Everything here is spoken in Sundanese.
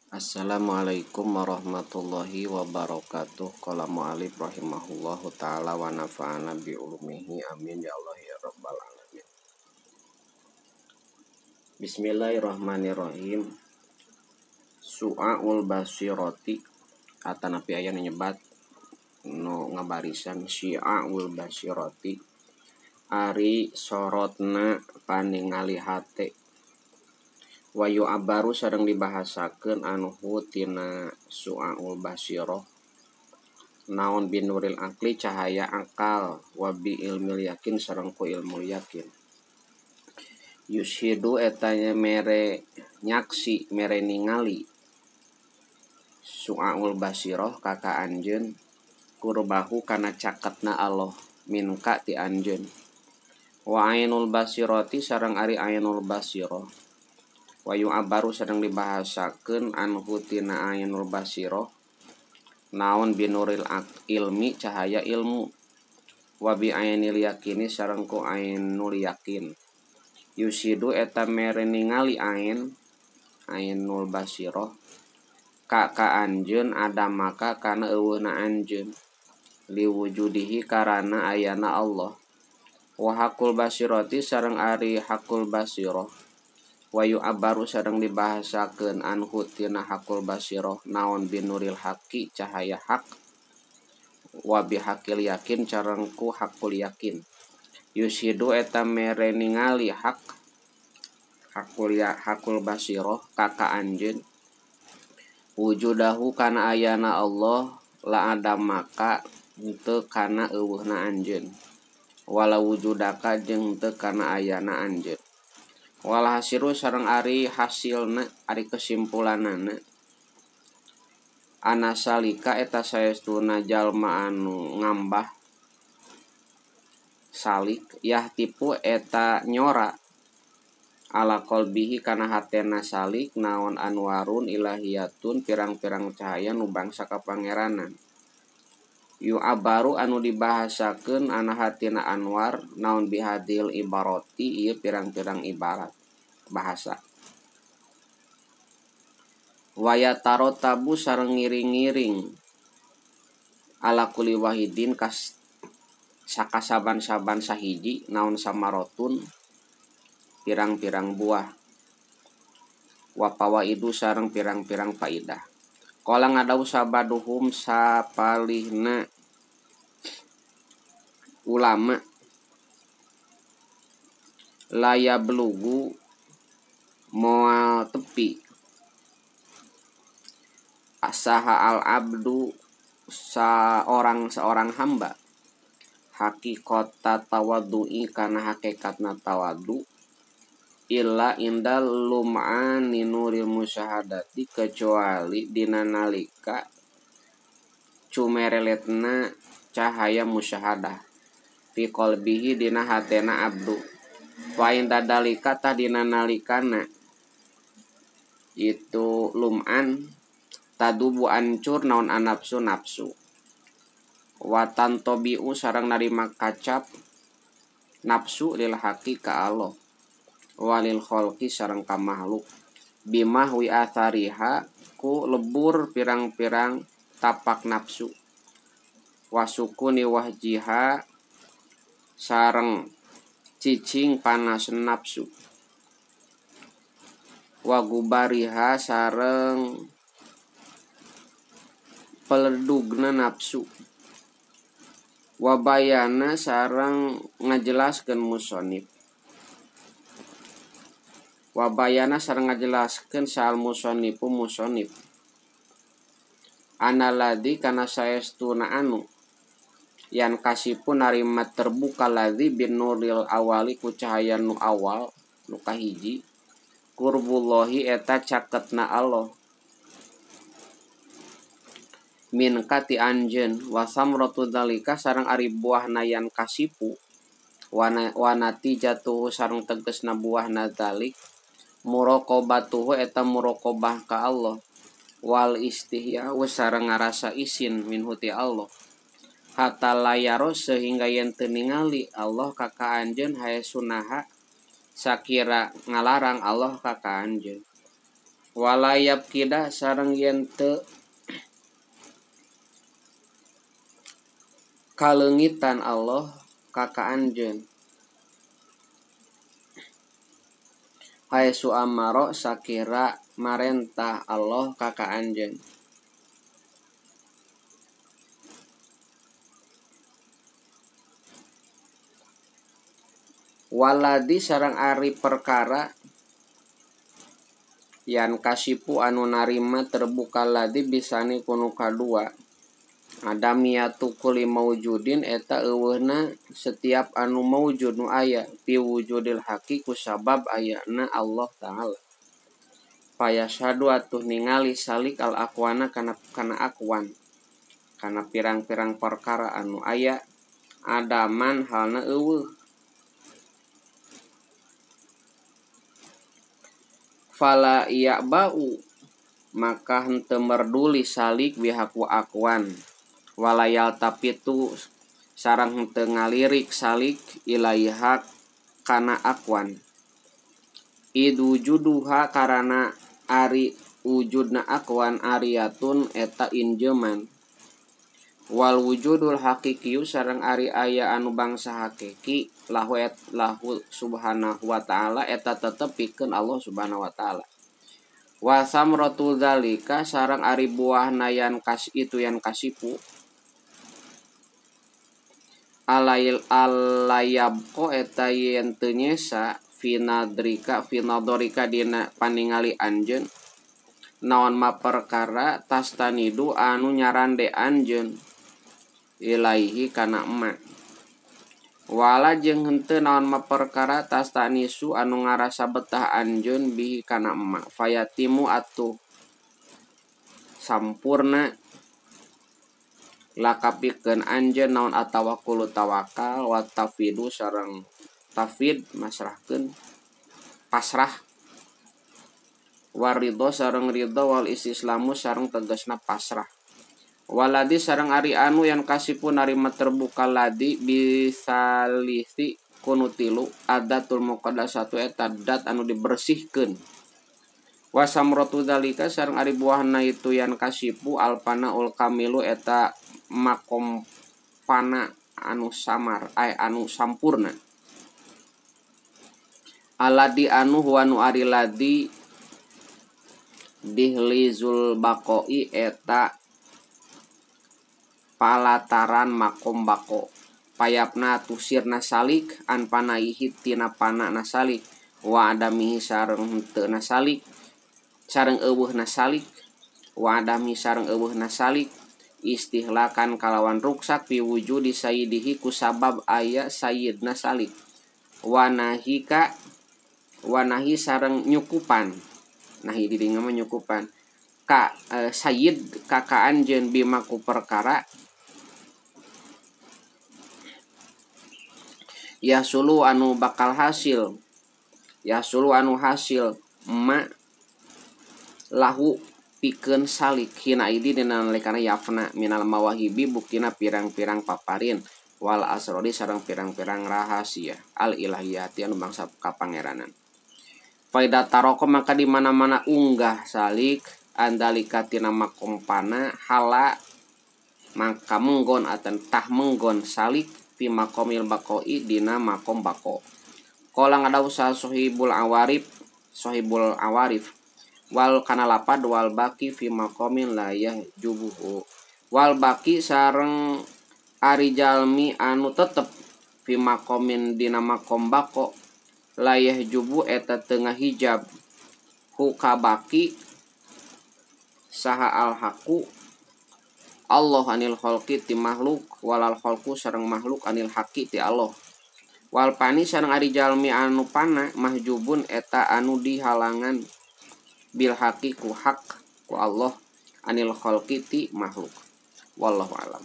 Assalamualaikum warahmatullahi wabarakatuh. Qala mu'alif rahimahullahu ta'ala wa nafa'ana bi ulumihi amin ya Allah ya rabbal alamin. Bismillahirrahmanirrahim. Su'aul basirati atanapi aya nyebat no ngabarisan syi'aul basirati ari sorotna paningali hate. Wayu abaru sareng dibahasakeun anhu tina su'aul basirah naon binuril akli cahaya akal wabi ilmil yakin sareng ku ilmu yakin. Yushidu etanya mere nyaksi mere ningali su'aul basirah kaka anjeun kurbahu kana caketna Allah minka ti anjeun. Wa ainul basirati sareng ari ainul basirah wayu abaru sedang dibahasakeun anhu tina ainul basirah naon binuril ilmi cahaya ilmu wabi ainil yakini sareng ku ainul yakin. Yusidu eta mere ningali ainul basirah ka anjeun ada maka kana eueuna anjeun liwujudihi karana ayana Allah. Wa hakul basirati sareng ari hakul basirah wayu abaru sareng dibahasakeun anhu tina hakul basirah naon binuril haqi cahaya hak wa bihaqil yakin sareng ku hakul yakin. Yusidu eta mere ningali hakul basirah kaka anjeun wujudahu kana ayana Allah la ada maka henteu kana eueuhna anjeun wala wujudaka jeung henteu kana ayana anjeun. Walhasiru sareng ari hasilna ari kesimpulanana anasalika eta saestuna jalma anu ngambah salik yahtipu eta nyora ala qalbihi kana hatena salik naon anwarun ilahiyatun pirang-pirang cahaya nu bangsa ka pangeranan. Yu abaru anu dibahasakeun ana hatina anwar naon bihadil ibaroti ieu pirang-pirang ibarat bahasa. Waya tarotabu sareng ngiring-ngiring ala kulli wahidin kas sakasaban-saban sahiji naon samarotun pirang-pirang buah. Wa pawaidu sareng pirang-pirang faidah. Qala ngadau sabaduhum sapalihna ulama laya belugu moal tepi asaha al abdu seorang hamba hakikota tawaddu'i kana hakikatna tawaddu illa indal lum'ani nuril musyahadati kecuali dina nalika cumereletna cahaya musyahadah fi qalbihi dina hatena abdu. Wa inda dalika tah dina nalikana itu lum'an tadubu ancur naon anapsu nafsu wa tantobiu sareng narima kacap nafsu lil haqi ka Allah walil khalqi sareng ka makhluk bimah wi athariha ku lebur pirang-pirang tapak nafsu wasukuni wahjiha sareng cicing panas nafsu wa gubariha sareng peledugna nafsu wa bayana sareng ngajelaskeun musannif wabayana sareng ngajelaskeun sal musannifu musannif analadi kana saestuna anu yan kasipun narima terbuka ladzi bin nuril awali ku cahaya nu awal nu kahiji qurbullahi eta caketna Allah min kati anjeun wa samratu dzalika sareng ari buahna yan kasipu wanati jatuh sareng tegesna buahna dzalik muraqabatuhu eta muraqabah ka Allah wal istihya sareng ngarasa isin minhu ti Allah hatta layaro sehingga yen teu ningali Allah ka anjeun hae sunaha sakira ngalarang Allah ka anjeun walayab kida sareng yen teu kalengitan Allah ka anjeun. Haitsu amaro sakira marentah Allah ka anjeun. Waladi sareng ari perkara yan kasipu anu narima terbuka ladi bisani kunu kadua. Adamiyatu kulli maujudin eta eueuhna setiap anu maujud nu aya fi wujudil haqi kusabab ayana Allah taala. Payashadu atuh ningali salik al aqwana kana aqwan kana pirang-pirang perkara anu aya adaman halna eueuh. Fala iya bau maka henteu merduli salik bihaku aqwan. Walayal tapitu sarang henteu ngalirik salik ilaiha kana aqwan. Idujuduha karana ari wujudna aqwan ariyatun eta injeman. Wal wujudul haqiqiyu sareng ari aya anu bangsa hakiki lahu subhanahu wa ta'ala eta tetep pikeun Allah subhanahu wa ta'ala. Wa samratul dzalika sareng ari buahna yan itu yan kasipu alayabko eta yen teu nyesa finadrika dina paningali anjeun naon ma perkara tastanidu anu nyarande anjeun ilaihi kana emak. Wala jeung henteu naon ma perkara tastanisu anu ngarasa betah anjeun bihi kana emak. Fayatimu atuh sampurna lakapikeun anjeun naon atawakkulu tawakal wa tafidu sareng tafid masrahkeun pasrah waridho sareng ridho wal istislamu sareng tegasna pasrah. Waladi sareng ari anu yang kasipu narima terbuka ladi bisalisi kunutilu adatul muqaddasatu eta dat anu dibersihkeun. Wasamrotu dzalika sareng ari buahna itu yan kasipu alpana ul kamilu eta makom pana anu samar anu sampurna. Aladi anu huwa nu ari ladi dihlizul baqoi eta palataran makom bako. Payapna tusirna salik an panaihi tina pana nasalik wa adamihi sareng henteu nasalik sareng eueuhna salik wa adami sareng eueuhna salik istihlakan kalawan ruksak fi wujudi sayyidihi kusabab aya sayyidna salik wanahi sareng nyukupan nahi didinga mah nyukupan ka sayyid ka anjeun bima ku perkara yasulu anu bakal hasil yasulu anu hasil ma lahu pikeun salik hina idi dina nalikana yafna minal mawahibi buktina pirang-pirang paparin wal asrori sareng pirang-pirang rahasia al ilahiyati anu bangsa kapangeranan. Faida taroko maka di mana-mana unggah salik andalika tina makompana hala maka menggon atan tah menggon salik fi makomil baqoi dina makom bako. Qala ngadawsa sahibul awarif wal kana lapad wal baqi fi maqamin la yahjubuhu. Wal baqi sareng ari jalmi anu tetep fi maqamin dina maqam baqo la yahjubu eta teu ngahijab hu ka baqi saha al haqu Allah anil khalqi ti makhluk walal khalqu sareng makhluk anil haqi ti Allah. Wal pani sareng ari jalmi anu pana mahjubun eta anu dihalangan bil haqi ku hak ku Allah anil khalqi ti makhluk. Wallahu alam.